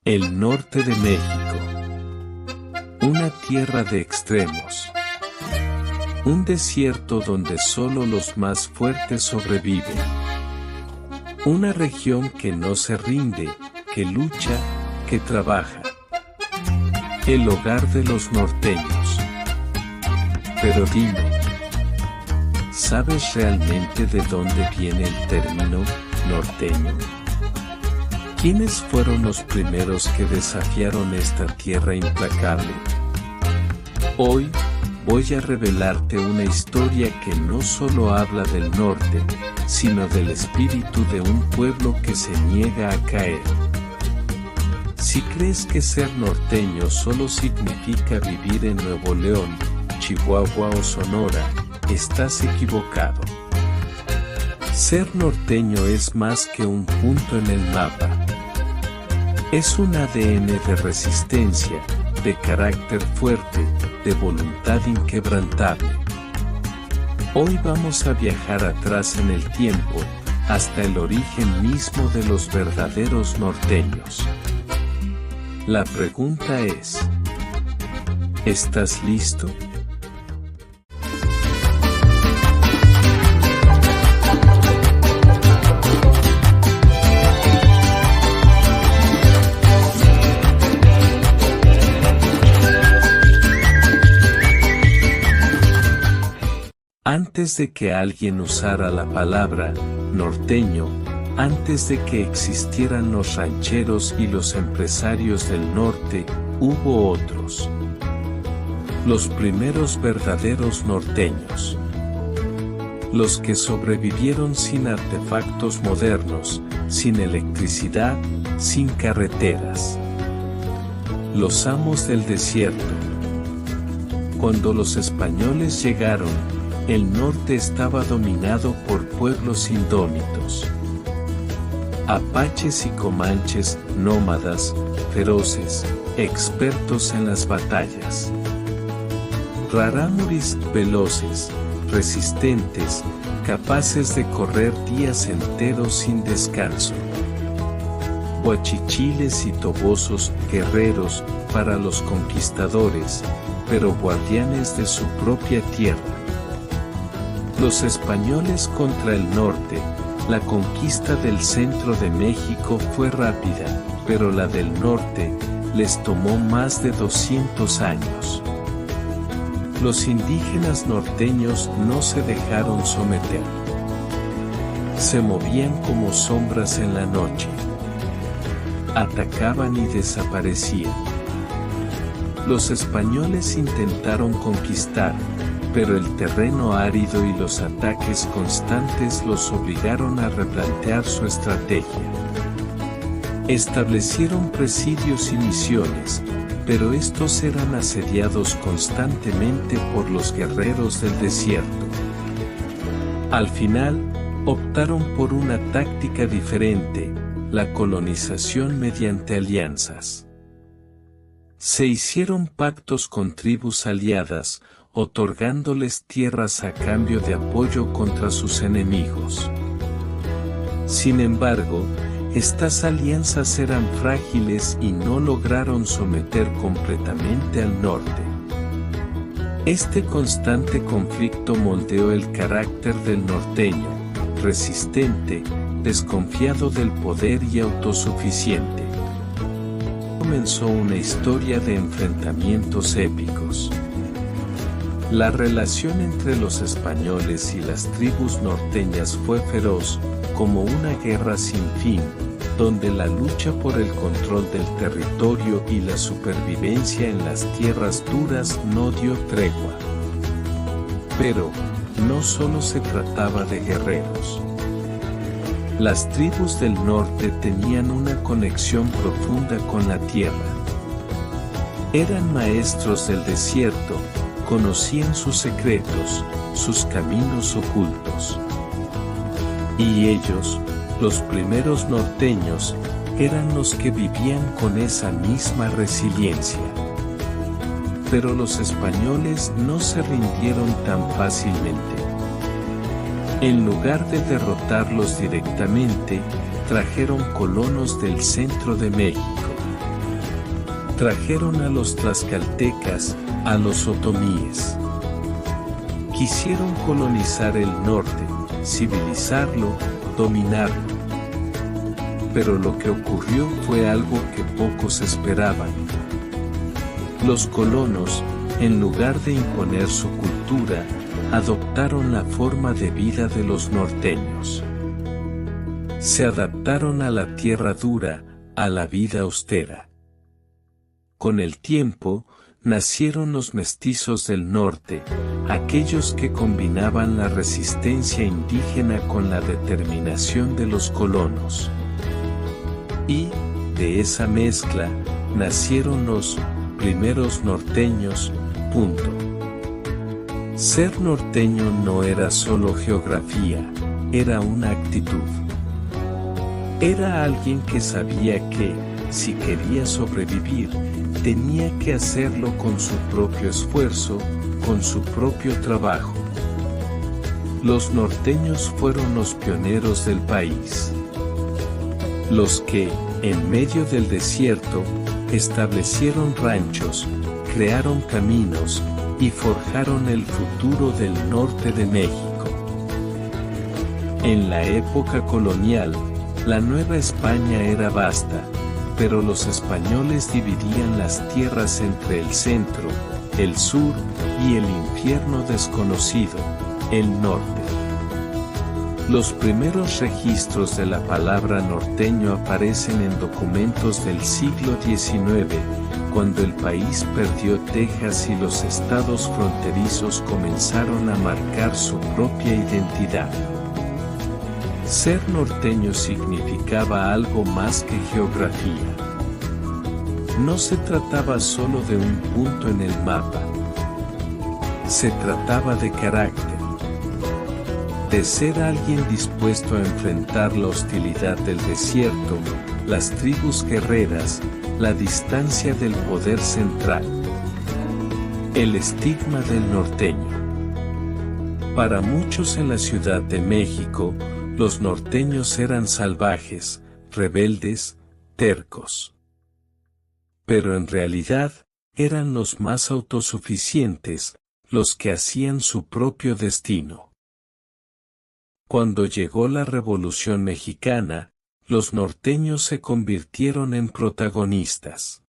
El norte de México. Una tierra de extremos. Un desierto donde solo los más fuertes sobreviven. Una región que no se rinde, que lucha, que trabaja. El hogar de los norteños. Pero dime, ¿sabes realmente de dónde viene el término norteño? ¿Quiénes fueron los primeros que desafiaron esta tierra implacable? Hoy, voy a revelarte una historia que no solo habla del norte, sino del espíritu de un pueblo que se niega a caer. Si crees que ser norteño solo significa vivir en Nuevo León, Chihuahua o Sonora, estás equivocado. Ser norteño es más que un punto en el mapa. Es un ADN de resistencia, de carácter fuerte, de voluntad inquebrantable. Hoy vamos a viajar atrás en el tiempo, hasta el origen mismo de los verdaderos norteños. La pregunta es: ¿estás listo? Antes de que alguien usara la palabra norteño, antes de que existieran los rancheros y los empresarios del norte, hubo otros. Los primeros verdaderos norteños. Los que sobrevivieron sin artefactos modernos, sin electricidad, sin carreteras. Los amos del desierto. Cuando los españoles llegaron, el norte estaba dominado por pueblos indómitos. Apaches y comanches, nómadas, feroces, expertos en las batallas. Rarámuris, veloces, resistentes, capaces de correr días enteros sin descanso. Huachichiles y tobosos, guerreros, para los conquistadores, pero guardianes de su propia tierra. Los españoles contra el norte. La conquista del centro de México fue rápida, pero la del norte les tomó más de 200 años. Los indígenas norteños no se dejaron someter. Se movían como sombras en la noche. Atacaban y desaparecían. Los españoles intentaron conquistar, pero el terreno árido y los ataques constantes los obligaron a replantear su estrategia. Establecieron presidios y misiones, pero estos eran asediados constantemente por los guerreros del desierto. Al final, optaron por una táctica diferente, la colonización mediante alianzas. Se hicieron pactos con tribus aliadas, otorgándoles tierras a cambio de apoyo contra sus enemigos. Sin embargo, estas alianzas eran frágiles y no lograron someter completamente al norte. Este constante conflicto moldeó el carácter del norteño, resistente, desconfiado del poder y autosuficiente. Comenzó una historia de enfrentamientos épicos. La relación entre los españoles y las tribus norteñas fue feroz, como una guerra sin fin, donde la lucha por el control del territorio y la supervivencia en las tierras duras no dio tregua. Pero, no solo se trataba de guerreros. Las tribus del norte tenían una conexión profunda con la tierra. Eran maestros del desierto, conocían sus secretos, sus caminos ocultos. Y ellos, los primeros norteños, eran los que vivían con esa misma resiliencia. Pero los españoles no se rindieron tan fácilmente. En lugar de derrotarlos directamente, trajeron colonos del centro de México. Trajeron a los tlaxcaltecas, a los otomíes. Quisieron colonizar el norte, civilizarlo, dominarlo. Pero lo que ocurrió fue algo que pocos esperaban. Los colonos, en lugar de imponer su cultura, adoptaron la forma de vida de los norteños. Se adaptaron a la tierra dura, a la vida austera. Con el tiempo, nacieron los mestizos del norte, aquellos que combinaban la resistencia indígena con la determinación de los colonos. Y, de esa mezcla, nacieron los primeros norteños, punto. Ser norteño no era solo geografía, era una actitud. Era alguien que sabía que, si quería sobrevivir, tenía que hacerlo con su propio esfuerzo, con su propio trabajo. Los norteños fueron los pioneros del país. Los que, en medio del desierto, establecieron ranchos, crearon caminos, y forjaron el futuro del norte de México. En la época colonial, la Nueva España era vasta, pero los españoles dividían las tierras entre el centro, el sur, y el infierno desconocido, el norte. Los primeros registros de la palabra norteño aparecen en documentos del siglo XIX, cuando el país perdió Texas y los estados fronterizos comenzaron a marcar su propia identidad. Ser norteño significaba algo más que geografía. No se trataba solo de un punto en el mapa. Se trataba de carácter. De ser alguien dispuesto a enfrentar la hostilidad del desierto, las tribus guerreras, la distancia del poder central. El estigma del norteño. Para muchos en la Ciudad de México, los norteños eran salvajes, rebeldes, tercos. Pero en realidad, eran los más autosuficientes, los que hacían su propio destino. Cuando llegó la Revolución Mexicana, los norteños se convirtieron en protagonistas.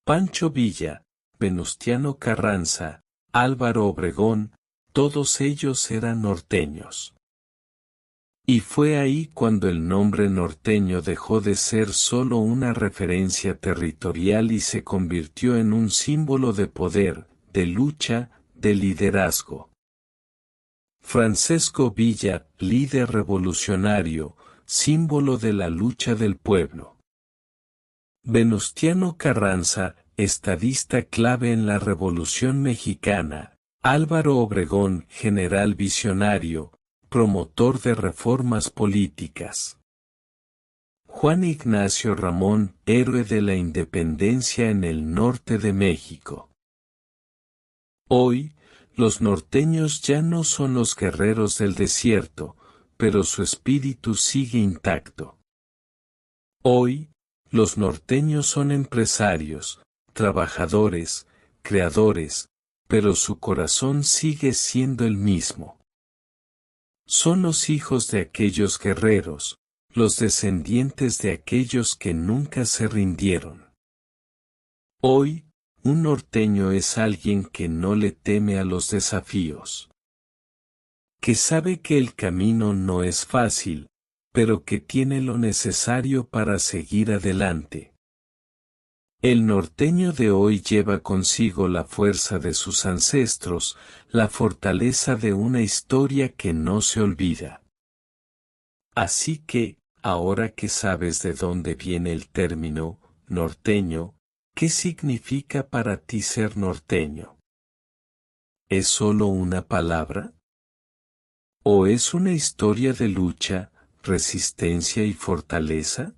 Pancho Villa, Venustiano Carranza, Álvaro Obregón, todos ellos eran norteños. Y fue ahí cuando el nombre norteño dejó de ser solo una referencia territorial y se convirtió en un símbolo de poder, de lucha, de liderazgo. Francesco Villa, líder revolucionario, símbolo de la lucha del pueblo. Venustiano Carranza, estadista clave en la Revolución Mexicana. Álvaro Obregón, general visionario, promotor de reformas políticas. Juan Ignacio Ramón, héroe de la independencia en el norte de México. Hoy, los norteños ya no son los guerreros del desierto, pero su espíritu sigue intacto. Hoy, los norteños son empresarios, trabajadores, creadores, pero su corazón sigue siendo el mismo. Son los hijos de aquellos guerreros, los descendientes de aquellos que nunca se rindieron. Hoy, un norteño es alguien que no le teme a los desafíos. Que sabe que el camino no es fácil, pero que tiene lo necesario para seguir adelante. El norteño de hoy lleva consigo la fuerza de sus ancestros, la fortaleza de una historia que no se olvida. Así que, ahora que sabes de dónde viene el término norteño, ¿qué significa para ti ser norteño? ¿Es solo una palabra? ¿O es una historia de lucha, resistencia y fortaleza?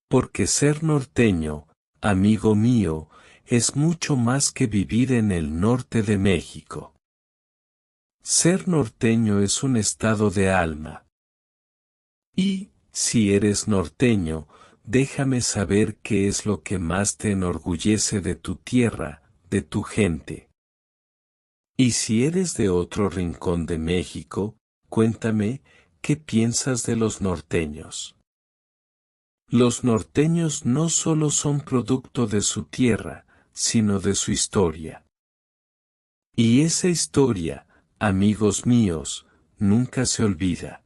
Porque ser norteño, amigo mío, es mucho más que vivir en el norte de México. Ser norteño es un estado de alma. Y, si eres norteño, déjame saber qué es lo que más te enorgullece de tu tierra, de tu gente. Y si eres de otro rincón de México, cuéntame, ¿qué piensas de los norteños? Los norteños no solo son producto de su tierra, sino de su historia. Y esa historia, amigos míos, nunca se olvida.